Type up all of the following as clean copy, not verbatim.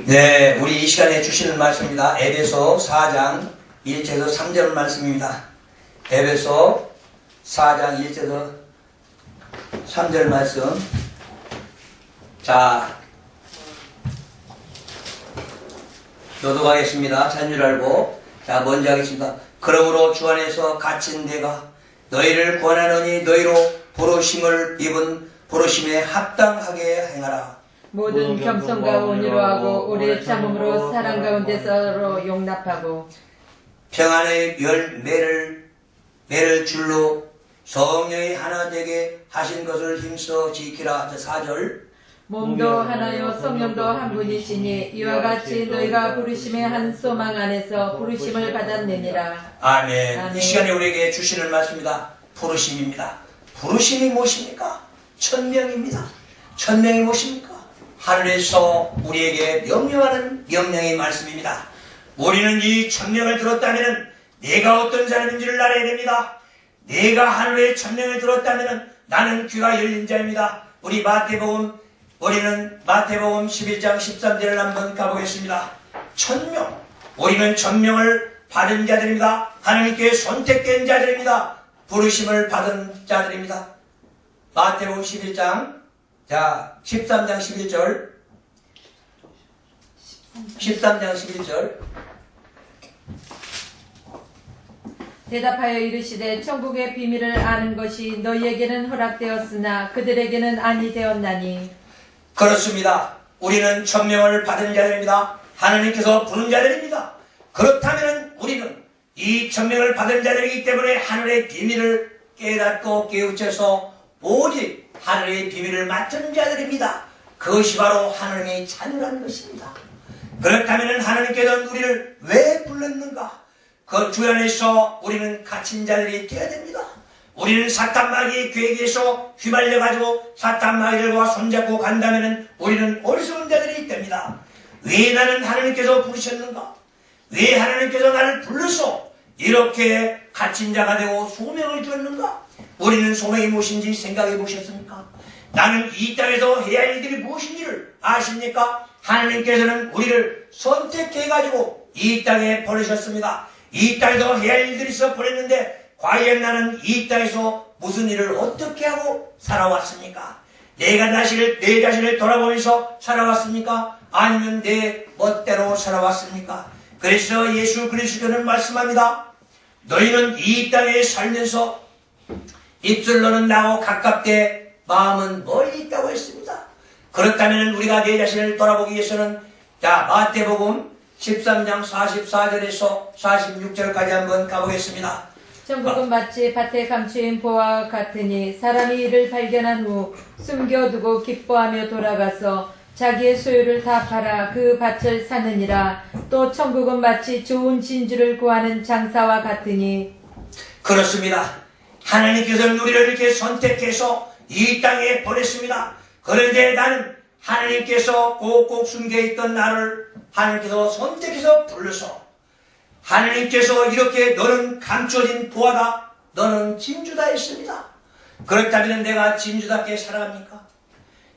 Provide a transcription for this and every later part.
네, 우리 이 시간에 주시는 말씀입니다. 에베소 4장 1절에서 3절 말씀입니다. 에베소 4장 1절에서 3절 말씀. 자, 교독하겠습니다. 찬줄 알고. 자, 먼저 하겠습니다. 그러므로 주 안에서 갇힌 내가 너희를 권하노니 너희로 부르심을 입은 부르심에 합당하게 행하라. 모든 겸손과 온유로 하고 오래 참음으로 사랑 가운데 서로 용납하고 평안의 매를 줄로 성령이 하나 되게 하신 것을 힘써 지키라. 4절. 몸도 하나요 성령도 한 분이시니 이와 같이 너희가 부르심의 한 소망 안에서 부르심을 받았느니라. 아멘. 아멘. 이 시간에 우리에게 주시는 말씀입니다. 부르심입니다. 부르심이 무엇입니까? 천명입니다. 천명이 무엇입니까? 하늘에서 우리에게 명령하는 명령의 말씀입니다. 우리는 이 천명을 들었다면 내가 어떤 사람인지를 알아야 됩니다. 내가 하늘의 천명을 들었다면 나는 귀가 열린 자입니다. 우리는 마태복음 11장 13절을 한번 가보겠습니다. 천명. 우리는 천명을 받은 자들입니다. 하나님께 선택된 자들입니다. 부르심을 받은 자들입니다. 마태복음 11장 13장 11절 13장 11절 대답하여 이르시되 천국의 비밀을 아는 것이 너희에게는 허락되었으나 그들에게는 아니 되었나니. 그렇습니다. 우리는 천명을 받은 자들입니다. 하나님께서 부른 자들입니다. 그렇다면 우리는 이 천명을 받은 자들이기 때문에 하늘의 비밀을 깨닫고 깨우쳐서 오직 하늘의 비밀을 맡은 자들입니다. 그것이 바로 하나님의 자녀라는 것입니다. 그렇다면 하나님께서는 우리를 왜 불렀는가? 그 주 안에서 우리는 갇힌 자들이 되어야 됩니다. 우리는 사탄 마귀의 계획에서 휘말려가지고 사탄 마귀들과 손잡고 간다면 우리는 어리석은 자들이 됩니다. 왜 나는 하나님께서 부르셨는가? 왜 하나님께서 나를 불러서 이렇게 갇힌 자가 되고 소명을 주었는가? 우리는 소명이 무엇인지 생각해 보셨습니까? 나는 이 땅에서 해야 할 일들이 무엇인지를 아십니까? 하나님께서는 우리를 선택해가지고 이 땅에 보내셨습니다. 이 땅에서 해야 할 일들이 있어 보냈는데 과연 나는 이 땅에서 무슨 일을 어떻게 하고 살아왔습니까? 내 자신을 돌아보면서 살아왔습니까? 아니면 내 멋대로 살아왔습니까? 그래서 예수 그리스도는 말씀합니다. 너희는 이 땅에 살면서 입술로는 나하고 가깝되 마음은 멀리 있다고 했습니다. 그렇다면 우리가 내 자신을 돌아보기 위해서는 마태복음 13장 44절에서 46절까지 한번 가보겠습니다. 천국은 마치 밭에 감추인 보와 같으니 사람이 이를 발견한 후 숨겨두고 기뻐하며 돌아가서 자기의 소유를 다 팔아 그 밭을 사느니라. 또 천국은 마치 좋은 진주를 구하는 장사와 같으니. 그렇습니다. 하나님께서는 우리를 이렇게 선택해서 이 땅에 보냈습니다. 그런데 나는 하나님께서 꼭꼭 숨겨있던 나를 하나님께서 선택해서 불러서 하나님께서 이렇게 너는 감춰진 보화다, 너는 진주다 했습니다. 그렇다면 내가 진주답게 살아갑니까?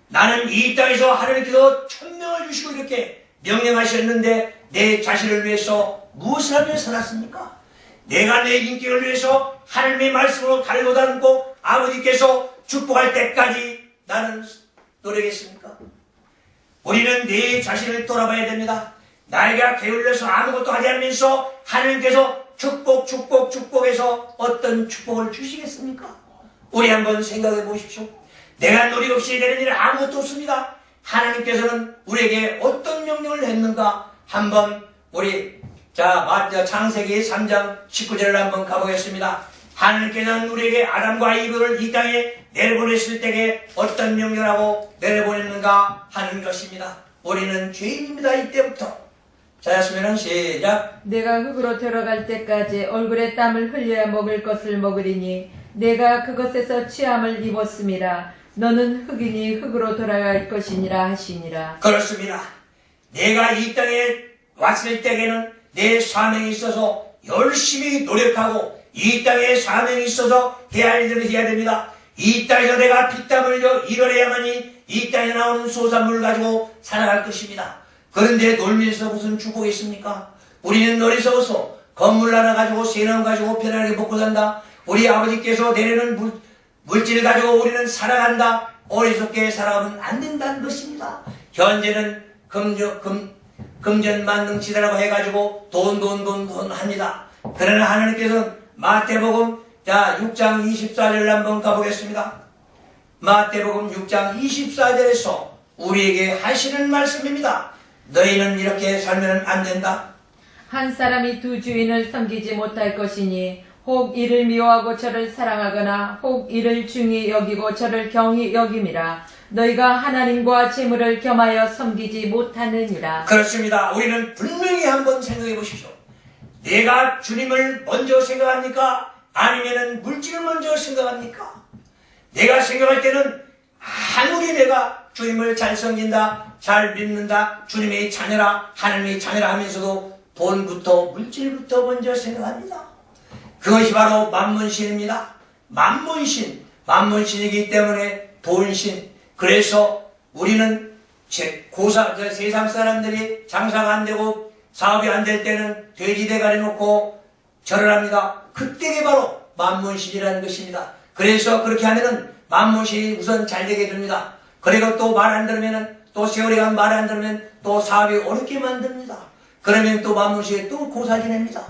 나는 이 땅에서 하나님께서 천명을 주시고 이렇게 명령하셨는데 내 자신을 위해서 무엇을 하며 살았습니까? 내가 내 인격을 위해서 하나님의 말씀으로 달고 다니고 아버지께서 축복할 때까지 나는 노력했습니까? 우리는 내 자신을 돌아봐야 됩니다. 나이가 게을러서 아무것도 하지 않으면서 하나님께서 축복해서 어떤 축복을 주시겠습니까? 우리 한번 생각해 보십시오. 내가 노력 없이 되는 일은 아무것도 없습니다. 하나님께서는 우리에게 어떤 명령을 했는가? 한번 우리 창세기 3장 19절을 한번 가보겠습니다. 하나님께서는 우리에게 아담과 이브를 이 땅에 내려보냈을 때에 어떤 명령을 하고 내려보냈는가 하는 것입니다. 우리는 죄인입니다. 이때부터. 자였으면 시작. 내가 흙으로 들어갈 때까지 얼굴에 땀을 흘려야 먹을 것을 먹으리니 내가 그것에서 취함을 입었음이라. 너는 흙이니 흙으로 돌아갈 것이니라 하시니라. 그렇습니다. 내가 이 땅에 왔을 때에는 내 사명이 있어서 열심히 노력하고 이 땅에 사명이 있어서 해야 할 일을 해야 됩니다. 이 땅에서 내가 피땀 흘려 일을 해야만이 이 땅에 나오는 소산물을 가지고 살아갈 것입니다. 그런데 놀면서 무슨 축복이 있습니까? 우리는 놀이서 어서 건물 하나 가지고 세남 가지고 편하게 먹고 산다. 우리 아버지께서 내리는 물질 가지고 우리는 살아간다. 어리석게 살아가면 안 된다는 것입니다. 현재는 금전만능치다라고 해가지고 돈 합니다. 그러나 하나님께서는 마태복음 6장 24절을 한번 가보겠습니다. 마태복음 6장 24절에서 우리에게 하시는 말씀입니다. 너희는 이렇게 살면 안 된다. 한 사람이 두 주인을 섬기지 못할 것이니 혹 이를 미워하고 저를 사랑하거나 혹 이를 중히 여기고 저를 경히 여김이라. 너희가 하나님과 재물을 겸하여 섬기지 못하느니라. 그렇습니다. 우리는 분명히 한번 생각해 보십시오. 내가 주님을 먼저 생각합니까? 아니면은 물질을 먼저 생각합니까? 내가 생각할 때는 아무리 내가 주님을 잘 섬긴다, 잘 믿는다, 주님의 자녀라, 하나님의 자녀라 하면서도 돈부터 물질부터 먼저 생각합니다. 그것이 바로 만문신입니다. 만문신이기 때문에 돈신. 그래서 우리는 세상 사람들이 장사가 안 되고 사업이 안 될 때는 돼지대가리 놓고 절을 합니다. 그때가 바로 만문신이라는 것입니다. 그래서 그렇게 하면은 만문신이 우선 잘 되게 됩니다. 그리고 또 말 안 들으면은 또 세월이 가면 말 안 들으면 또 사업이 어렵게 만듭니다. 그러면 또 만문신이 또 고사 지냅니다.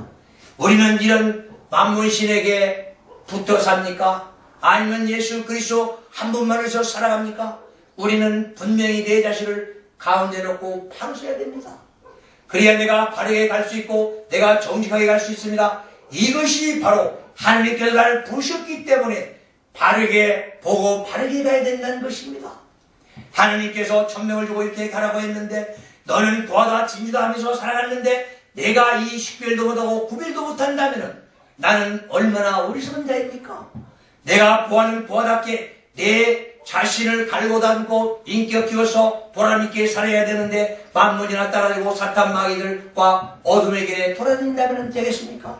우리는 이런 만문신에게 붙어 삽니까? 아니면 예수 그리스도 한 분만에서 살아갑니까? 우리는 분명히 내 자신을 가운데 놓고 바로 서야 됩니다. 그래야 내가 바르게 갈 수 있고 내가 정직하게 갈 수 있습니다. 이것이 바로 하나님께서 나를 부르셨기 때문에 바르게 보고 바르게 가야 된다는 것입니다. 하나님께서 천명을 주고 이렇게 가라고 했는데 너는 도하다 진주다 하면서 살아갔는데 내가 이 식별도 못하고 구별도 못한다면 나는 얼마나 어리석은 자입니까? 내가 보아는 보아답게 내 자신을 갈고 닦고 인격 키워서 보람있게 살아야 되는데 만문이나 따라다니고 사탄 마귀들과 어둠의 길에 돌아다닌다면 되겠습니까?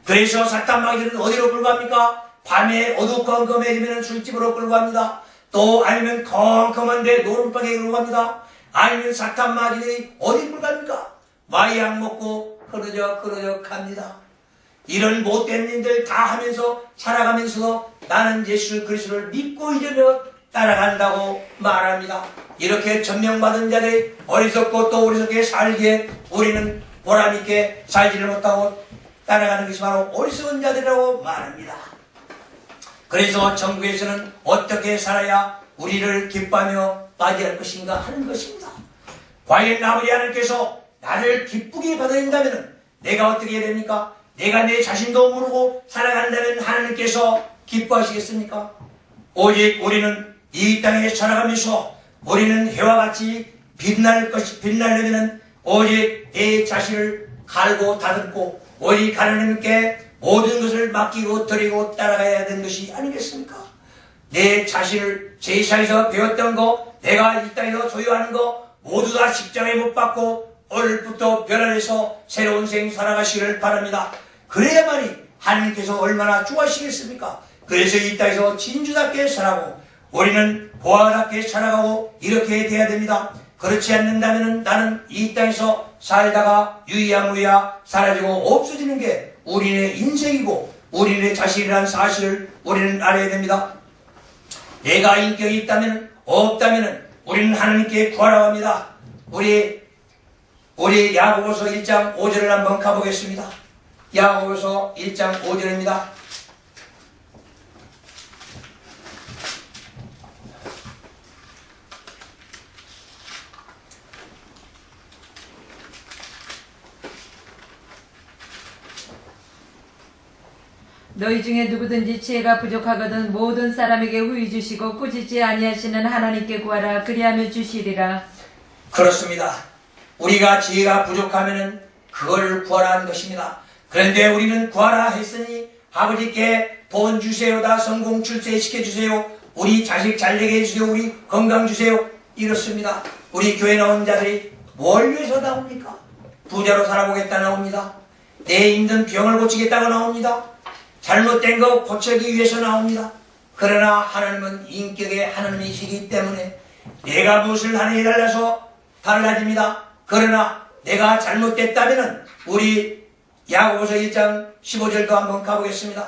그래서 사탄 마귀들은 어디로 끌고 갑니까? 밤에 어두컴컴해지면 술집으로 끌고 갑니다. 또 아니면 컴컴한데 노름방에 끌고 갑니다. 아니면 사탄 마귀들이 어디 끌고 갑니까? 마약 먹고 흐르적 갑니다. 이런 못된 일들 다 하면서 살아가면서도 나는 예수 그리스도를 믿고 이르며 따라간다고 말합니다. 이렇게 천명받은 자들이 어리석고 또 어리석게 살기에 우리는 보람있게 살지를 못하고 따라가는 것이 바로 어리석은 자들이라고 말합니다. 그래서 천국에서는 어떻게 살아야 우리를 기뻐하며 맞이할 것인가 하는 것입니다. 과연 아버지 하나님께서 나를 기쁘게 받아들인다면 내가 어떻게 해야 됩니까? 내가 내 자신도 모르고 살아간다면 하나님께서 기뻐하시겠습니까? 오직 우리는 이 땅에 살아가면서 우리는 해와 같이 빛나려면 오직 내 자신을 갈고 다듬고 오직 하나님께 모든 것을 맡기고 드리고 따라가야 되는 것이 아니겠습니까? 내 자신을 제사에서 배웠던 거, 내가 이 땅에서 소유하는 거 모두 다 십자가에 못 박고 오늘부터 변화해서 새로운 생 살아가시기를 바랍니다. 그래야만이 하나님께서 얼마나 좋아하시겠습니까? 그래서 이 땅에서 진주답게 살아가고 우리는 보아답게 살아가고 이렇게 돼야 됩니다. 그렇지 않는다면 나는 이 땅에서 살다가 유야무야 사라지고 없어지는 게 우리의 인생이고 우리의 자신이라는 사실을 우리는 알아야 됩니다. 내가 인격이 있다면 없다면 우리는 하나님께 구하라고 합니다. 우리 야고보서 1장 5절을 한번 가보겠습니다. 야고보서 1장 5절입니다. 너희 중에 누구든지 지혜가 부족하거든 모든 사람에게 후히 주시고 꾸짖지 아니하시는 하나님께 구하라. 그리하면 주시리라. 그렇습니다. 우리가 지혜가 부족하면은 그걸 구하라는 것입니다. 그런데 우리는 구하라 했으니 아버지께 돈 주세요. 다 성공 출세시켜 주세요. 우리 자식 잘 되게 해주세요. 우리 건강 주세요. 이렇습니다. 우리 교회 나온 자들이 뭘 위해서 나옵니까? 부자로 살아보겠다 나옵니다. 내 힘든 병을 고치겠다고 나옵니다. 잘못된 거 고치기 위해서 나옵니다. 그러나 하나님은 인격의 하나님이시기 때문에 내가 무엇을 하느냐에 달라서 달라집니다. 그러나 내가 잘못됐다면 우리 야고보서 1장 15절도 한번 가보겠습니다.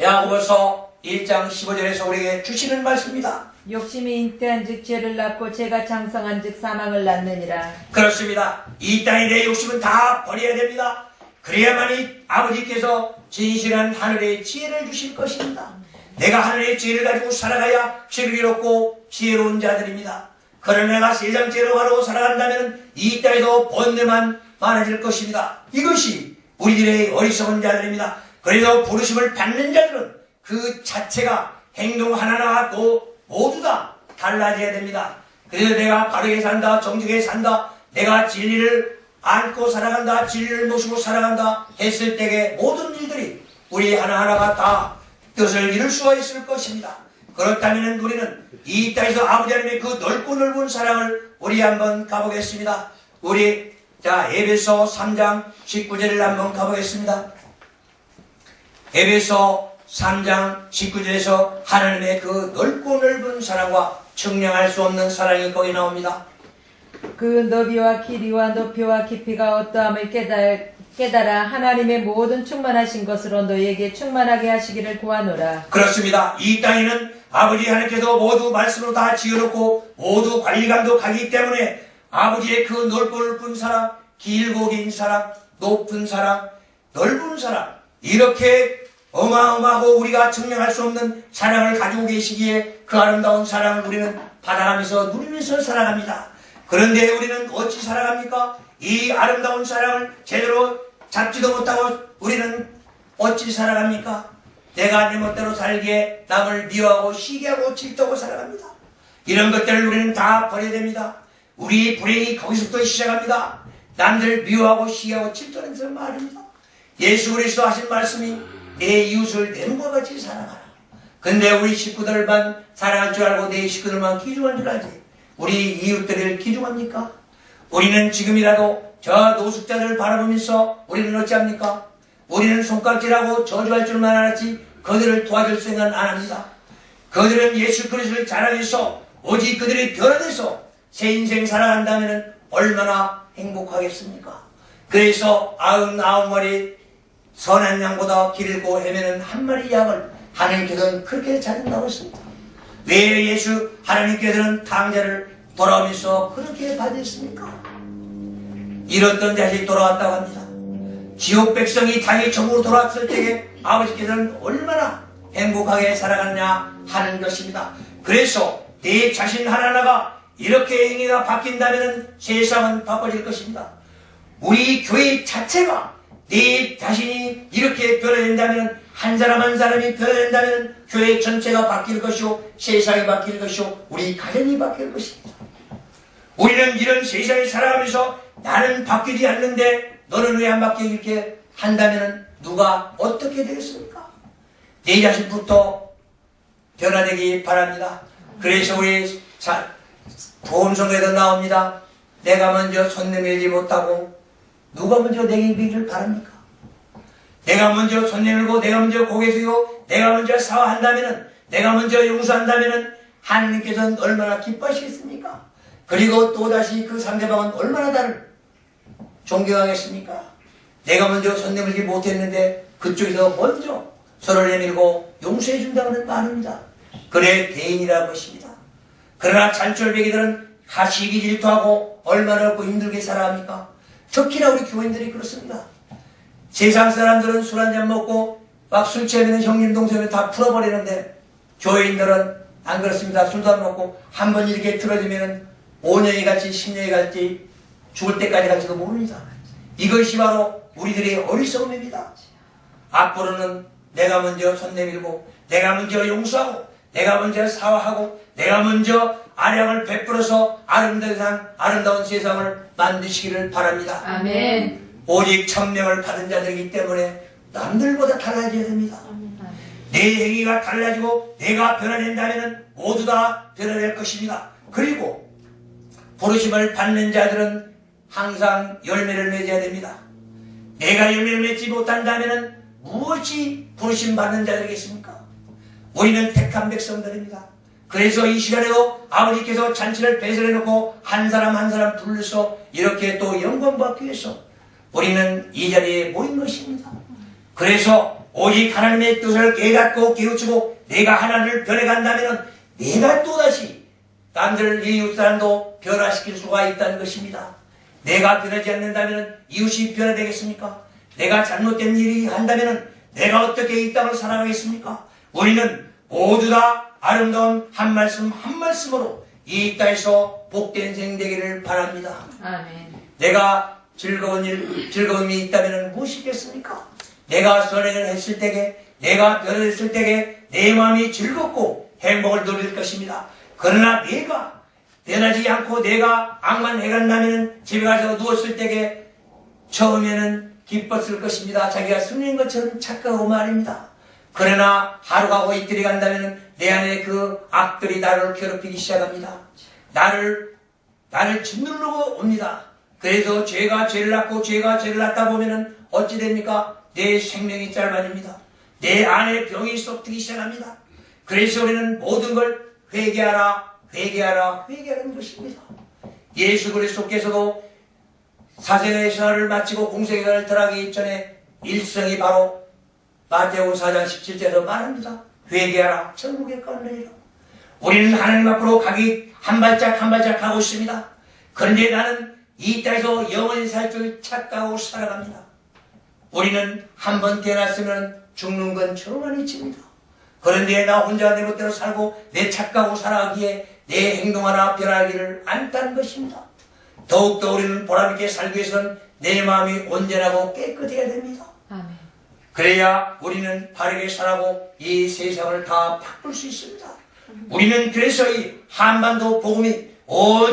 야고보서 1장 15절에서 우리에게 주시는 말씀입니다. 욕심이 잉태한즉 죄를 낳고 죄가 장성한즉 사망을 낳느니라. 그렇습니다. 이 땅에 내 욕심은 다 버려야 됩니다. 그래야만이 아버지께서 진실한 하늘의 지혜를 주실 것입니다. 내가 하늘의 지혜를 가지고 살아가야 슬기롭고 지혜로운 자들입니다. 그러나 내가 세상 지혜로 가지고 살아간다면 이 땅에도 번뇌만 많아질 것입니다. 이것이 우리들의 어리석은 자들입니다. 그래서 부르심을 받는 자들은 그 자체가 행동 하나하나 또 모두 다 달라져야 됩니다. 그래서 내가 바르게 산다, 정직하게 산다, 내가 진리를 안고 살아간다, 진리를 모시고 살아간다 했을 때에 모든 일들이 우리 하나하나가 다 뜻을 이룰 수가 있을 것입니다. 그렇다면 우리는 이 땅에서 아버지 하나님의 그 넓고 넓은 사랑을 우리 한번 가보겠습니다. 우리 에베소 3장 19절을 한번 가보겠습니다. 에베소 3장 19절에서 하나님의 그 넓고 넓은 사랑과 측량할 수 없는 사랑이 거기 나옵니다. 그 너비와 길이와 높이와 깊이가 어떠함을 깨달아 하나님의 모든 충만하신 것으로 너희에게 충만하게 하시기를 구하노라. 그렇습니다. 이 땅에는 아버지 하나님께서 모두 말씀으로 다 지어놓고 모두 관리감도 가기 때문에 아버지의 그 넓고 넓은 사랑, 길고 긴 사랑, 높은 사랑, 넓은 사랑, 이렇게 어마어마하고 우리가 증명할 수 없는 사랑을 가지고 계시기에 그 아름다운 사랑을 우리는 받아가면서 누리면서 살아갑니다. 그런데 우리는 어찌 살아갑니까? 이 아름다운 사랑을 제대로 잡지도 못하고 우리는 어찌 살아갑니까? 내가 내 멋대로 살기에 남을 미워하고 시기하고 질투하고 살아갑니다. 이런 것들을 우리는 다 버려야 됩니다. 우리 불행이 거기서부터 시작합니다. 남들 미워하고 시기하고 질투하면서 말입니다. 예수 그리스도 하신 말씀이 내 이웃을 내 눈과 같이 사랑하라. 근데 우리 식구들만 사랑할 줄 알고 내 식구들만 기중한 줄 알지. 우리 이웃들을 기중합니까? 우리는 지금이라도 저 노숙자들을 바라보면서 우리는 어찌합니까? 우리는 손깍질하고 저주할 줄만 알았지 그들을 도와줄 생각은 안 합니다. 그들은 예수 그리스도를 자랑해서 오직 그들이 변화돼서 새 인생 살아간다면 얼마나 행복하겠습니까? 그래서 99마리 선한 양보다 길고 헤매는 한 마리 양을 하나님께서는 그렇게 찾는다고 했습니다. 왜 예수 하나님께서는 탕자를 돌아오면서 그렇게 받으셨습니까? 잃었던 자식이 돌아왔다고 합니다. 지옥 백성이 다시 전국으로 돌아왔을 때에 아버지께서는 얼마나 행복하게 살아갔냐 하는 것입니다. 그래서 내 자신 하나하나가 이렇게 행위가 바뀐다면 세상은 바꿔질 것입니다. 우리 교회 자체가 내 자신이 이렇게 변화된다면 한 사람 한 사람이 변화된다면 교회 전체가 바뀔 것이고 세상이 바뀔 것이고 우리 가정이 바뀔 것입니다. 우리는 이런 세상에 살아가면서 나는 바뀌지 않는데 너는 왜 안 바뀌게 이렇게 한다면 누가 어떻게 되겠습니까? 내 자신부터 변화되기 바랍니다. 그래서 우리 보험성에도 나옵니다. 내가 먼저 손 내밀지 못하고 누가 먼저 내밀기를 바랍니까? 내가 먼저 손 내밀고 내가 먼저 고개 숙이고 내가 먼저 사과한다면 내가 먼저 용서한다면 하나님께서는 얼마나 기뻐하시겠습니까? 그리고 또다시 그 상대방은 얼마나 나를 존경하겠습니까? 내가 먼저 손 내밀지 못했는데 그쪽에서 먼저 손을 내밀고 용서해 준다는 말입니다. 그래 대인이라는 것입니다. 그러나 잔철배기들은 가시기 질투하고 얼마나 없고 힘들게 살아갑니까? 특히나 우리 교인들이 그렇습니다. 세상 사람들은 술 한잔 먹고 막 술 취하면 형님 동생을 다 풀어버리는데 교인들은 안 그렇습니다. 술도 안 먹고 한 번 이렇게 틀어지면 5년이 갈지 10년이 갈지 죽을 때까지 갈지도 모릅니다. 이것이 바로 우리들의 어리석음입니다. 앞으로는 내가 먼저 손 내밀고 내가 먼저 용서하고 내가 먼저 사과하고 내가 먼저 아량을 베풀어서 아름다운 세상을 만드시기를 바랍니다. 아멘. 오직 천명을 받은 자들이기 때문에 남들보다 달라져야 됩니다. 내 행위가 달라지고 내가 변화된다면 모두 다 변화될 것입니다. 그리고 부르심을 받는 자들은 항상 열매를 맺어야 됩니다. 내가 열매를 맺지 못한다면 무엇이 부르심 받는 자들이겠습니까? 우리는 택한 백성들입니다. 그래서 이 시간에도 아버지께서 잔치를 배설해놓고 한 사람 한 사람 불러서 이렇게 또 영광 받기 위해서 우리는 이 자리에 모인 것입니다. 그래서 오직 하나님의 뜻을 깨닫고 깨우치고 내가 하나님을 변해간다면 내가 또다시 남들 이웃 사람도 변화시킬 수가 있다는 것입니다. 내가 변하지 않는다면 이웃이 변화되겠습니까? 내가 잘못된 일이 한다면 내가 어떻게 이 땅을 살아가겠습니까? 우리는 모두 다 아름다운 한 말씀 한 말씀으로 이 땅에서 복된 생 되기를 바랍니다. 아멘. 내가 즐거움이 있다면 무엇이겠습니까? 내가 선행을 했을 때에, 내가 변했을 때에 내 마음이 즐겁고 행복을 누릴 것입니다. 그러나 내가 변하지 않고 내가 악만 해간다면 집에 가서 누웠을 때에 처음에는 기뻤을 것입니다. 자기가 승리인 것처럼 착각하고 말입니다. 그러나 하루 가고 이틀이 간다면 내 안에 그 악들이 나를 괴롭히기 시작합니다. 나를 짓누르고 옵니다. 그래서 죄가 죄를 낳고 죄가 죄를 낳다 보면은 어찌 됩니까? 내 생명이 짧아집니다. 내 안에 병이 쏟기 시작합니다. 그래서 우리는 모든 걸 회개하라는 것입니다. 예수 그리스도께서도 사생의 생활을 마치고 공생의 생활을 들어가기 전에 일성이 바로 마태복음 4장 17절에서 말합니다. 회개하라 천국에 가느니라. 우리는 하나님 앞으로 가기 한 발짝 한 발짝 가고 있습니다. 그런데 나는 이 땅에서 영원히 살 줄 착각하고 살아갑니다. 우리는 한 번 태어났으면 죽는 건 정한이 칩니다. 그런데 나 혼자 내 멋대로 살고 내 착각하고 살아가기에 내 행동 하나 변하기를 안다는 것입니다. 더욱더 우리는 보람있게 살기 위해서는 내 마음이 온전하고 깨끗해야 됩니다. 아멘. 그래야 우리는 바르게 살아고 이 세상을 다 바꿀 수 있습니다. 우리는 그래서 이 한반도 복음이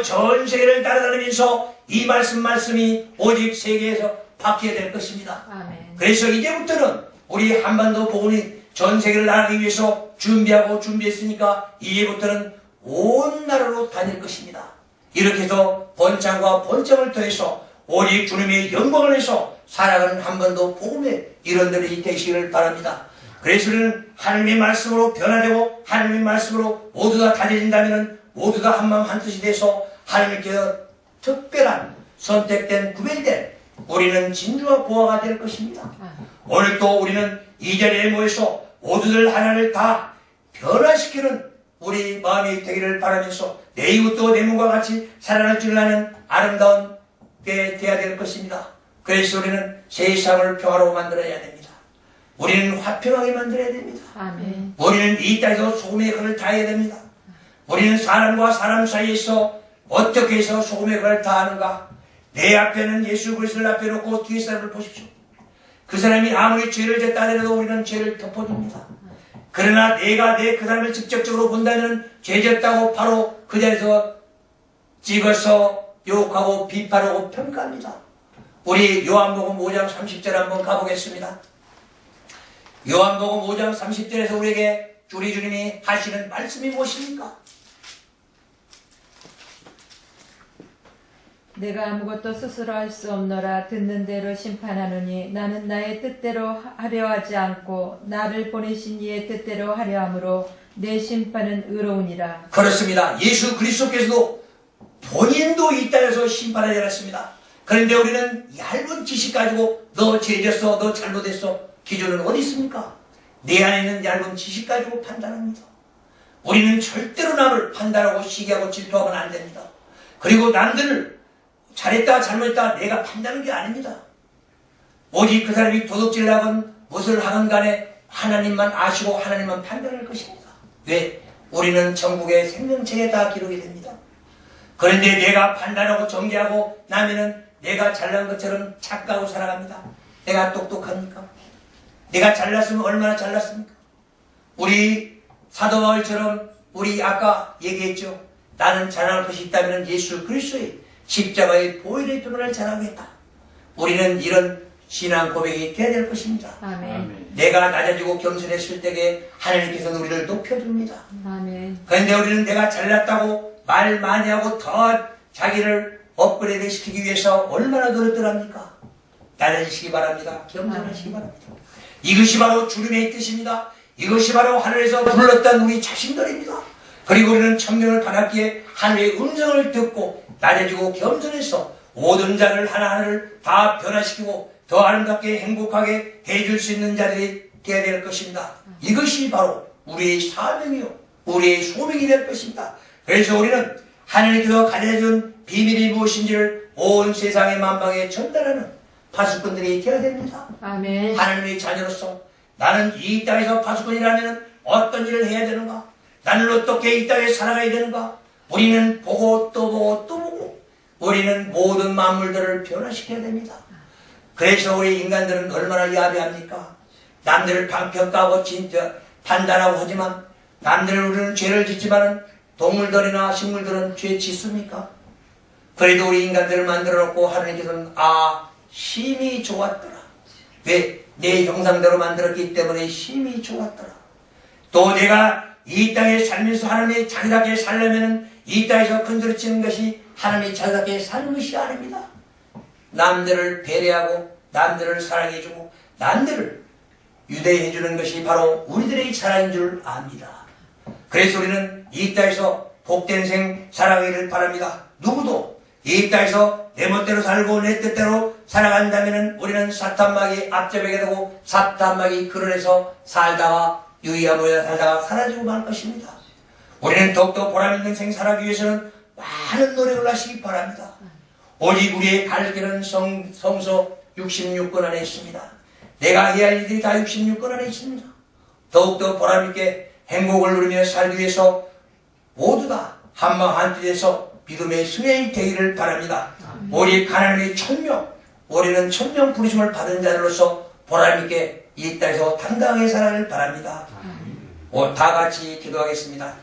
전 세계를 따라다니면서 이 말씀이 오직 세계에서 바뀌어야 될 것입니다. 아멘. 그래서 이제부터는 우리 한반도 복음이 전 세계를 나가기 위해서 준비했으니까 이제부터는 온 나라로 다닐 것입니다. 이렇게 해서 번창과 번창을 통해서 오직 주님의 영광을 위해서 살아가는 한반도 복음의 일원들이 되시기를 바랍니다. 그래서 우리는 하나님의 말씀으로 변화되고 하나님의 말씀으로 모두 다 다져진다면 모두 다 한마음 한뜻이 돼서 하나님께서 특별한 선택된 구별된 우리는 진주와 보화가 될 것입니다. 오늘 또 우리는 이 자리에 모여서 모두들 하나를 다 변화시키는 우리 마음이 되기를 바라면서 내 이웃도 내 몸과 같이 살아날 줄 아는 아름다운 게 되어야 될 것입니다. 그래서 우리는 세상을 평화로 만들어야 됩니다. 우리는 화평하게 만들어야 됩니다. 아멘. 우리는 이 땅에서 소금의 것을 다해야 됩니다. 우리는 사람과 사람 사이에서 어떻게 해서 소금의 것을 다하는가? 내 앞에는 예수 그리스도를 앞에 놓고 뒤에 사람을 보십시오. 그 사람이 아무리 죄를 졌다 하더라도 우리는 죄를 덮어줍니다. 그러나 내가 그 사람을 직접적으로 본다면 죄졌다고 바로 그 자리에서 찍어서 욕하고 비판하고 평가합니다. 우리 요한복음 5장 30절 한번 가보겠습니다. 요한복음 5장 30절에서 우리에게 우리 주님이 하시는 말씀이 무엇입니까? 내가 아무것도 스스로 할 수 없노라. 듣는 대로 심판하노니 나는 나의 뜻대로 하려 하지 않고 나를 보내신 이의 뜻대로 하려 함으로 내 심판은 의로우니라. 그렇습니다. 예수 그리스도께서도 본인도 이 땅에서 심판하지 않았습니다. 그런데 우리는 얇은 지식 가지고 너 죄졌어, 너 잘못했어. 기준은 어디 있습니까? 내 안에 있는 얇은 지식 가지고 판단합니다. 우리는 절대로 남을 판단하고 시기하고 질투하면 안 됩니다. 그리고 남들을 잘했다 잘못했다 내가 판단하는 게 아닙니다. 오직 그 사람이 도둑질을 하건 무엇을 하건 간에 하나님만 아시고 하나님만 판단할 것입니다. 왜? 우리는 천국의 생명책에 다 기록이 됩니다. 그런데 내가 판단하고 정죄하고 나면은 내가 잘난 것처럼 착각하고 살아갑니다. 내가 똑똑합니까? 내가 잘났으면 얼마나 잘났습니까? 우리 사도 바울처럼 우리 아까 얘기했죠. 나는 자랑할 것이 있다면 예수 그리스도의 십자가의 보혈의 피를 자랑하겠다. 우리는 이런 신앙 고백이 돼야 될 것입니다. 아멘. 내가 낮아지고 겸손했을 때에 하나님께서는 우리를 높여줍니다. 아멘. 그런데 우리는 내가 잘났다고 말 많이 하고 더 자기를 업그레이드 시키기 위해서 얼마나 노력들 합니까? 낮아지시기 바랍니다. 겸손하시기 바랍니다. 이것이 바로 주님의 뜻입니다. 이것이 바로 하늘에서 불렀던 우리 자신들입니다. 그리고 우리는 천명을 받았기에 하늘의 음성을 듣고 낮아지고 겸손해서 모든 자를 하나하나를 다 변화시키고 더 아름답게 행복하게 해줄 수 있는 자들이 되어야 될 것입니다. 이것이 바로 우리의 사명이요 우리의 소명이 될 것입니다. 그래서 우리는 하나님께서 가르쳐준 비밀이 무엇인지를 온 세상의 만방에 전달하는 파수꾼들이 되어야 됩니다. 아멘. 하나님의 자녀로서 나는 이 땅에서 파수꾼이라면 어떤 일을 해야 되는가? 나는 어떻게 이 땅에 살아가야 되는가? 우리는 보고 또 보고 또 보고 우리는 모든 만물들을 변화시켜야 됩니다. 그래서 우리 인간들은 얼마나 야비합니까? 남들을 평가하고 진짜 판단하고 하지만 남들은 우리는 죄를 짓지만은 동물들이나 식물들은 죄 짓습니까? 그래도 우리 인간들을 만들어 놓고 하나님께서는 심히 좋았더라. 왜? 내 형상대로 만들었기 때문에 심히 좋았더라. 또 내가 이 땅에 살면서 하나님의 자녀답게 살려면 이 땅에서 건드려치는 것이 하나님의 자녀답게 사는 것이 아닙니다. 남들을 배려하고 남들을 사랑해주고 남들을 유대해주는 것이 바로 우리들의 사랑인 줄 압니다. 그래서 우리는 이 땅에서 복된 생 살아가기를 바랍니다. 누구도 이 땅에서 내 멋대로 살고 내 뜻대로 살아간다면 우리는 사탄막이 앞잡이게 되고 사탄막이 그늘에서 살다가 유의하며 살다가 사라지고 말 것입니다. 우리는 더욱더 보람있는 생 살아가기 위해서는 많은 노력을 하시기 바랍니다. 오직 우리의 갈 길은 성서 66권 안에 있습니다. 내가 해야 할 일들이 다 66권 안에 있습니다. 더욱더 보람있게 행복을 누리며 살기 위해서 모두 다 한마음 한뜻에서 믿음의 승인이 되기를 바랍니다. 우리 하나님의 천명, 우리는 천명 부르심을 받은 자들로서 보람있게 이 땅에서 당당하게 살아가길 바랍니다. 다 같이 기도하겠습니다.